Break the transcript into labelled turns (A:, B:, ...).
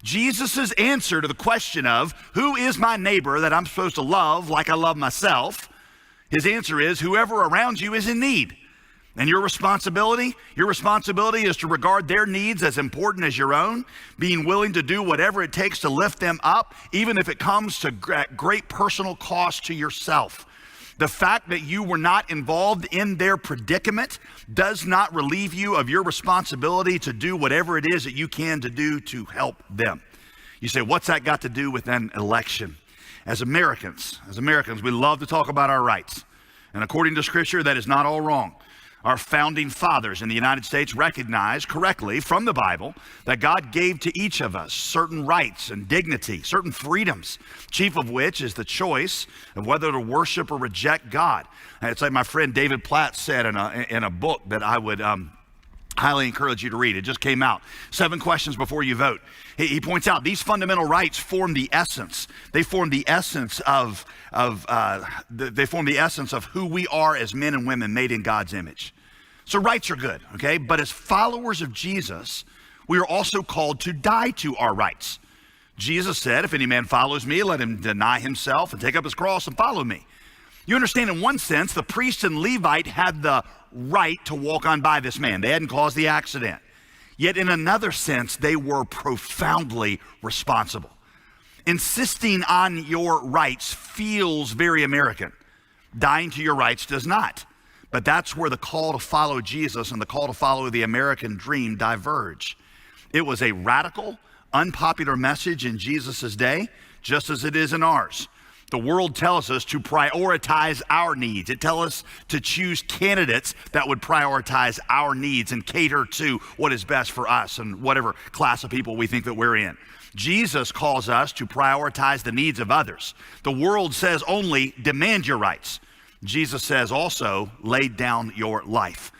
A: Jesus' answer to the question of who is my neighbor that I'm supposed to love like I love myself, his answer is whoever around you is in need. And your responsibility is to regard their needs as important as your own, being willing to do whatever it takes to lift them up, even if it comes to great personal cost to yourself. The fact that you were not involved in their predicament does not relieve you of your responsibility to do whatever it is that you can to do to help them. You say, what's that got to do with an election? As Americans, we love to talk about our rights. And according to Scripture, that is not all wrong. Our founding fathers in the United States recognized correctly from the Bible that God gave to each of us certain rights and dignity, certain freedoms, chief of which is the choice of whether to worship or reject God. And it's like my friend David Platt said in a book that I would highly encourage you to read. It just came out. 7 questions before you vote. He points out these fundamental rights form the essence. They form the essence of who we are as men and women made in God's image. So rights are good, okay? But as followers of Jesus, we are also called to die to our rights. Jesus said, if any man follows me, let him deny himself and take up his cross and follow me. You understand, in one sense, the priest and Levite had the right to walk on by this man. They hadn't caused the accident. Yet in another sense, they were profoundly responsible. Insisting on your rights feels very American. Dying to your rights does not. But that's where the call to follow Jesus and the call to follow the American dream diverge. It was a radical, unpopular message in Jesus' day, just as it is in ours. The world tells us to prioritize our needs. It tells us to choose candidates that would prioritize our needs and cater to what is best for us and whatever class of people we think that we're in. Jesus calls us to prioritize the needs of others. The world says only demand your rights. Jesus says also lay down your life.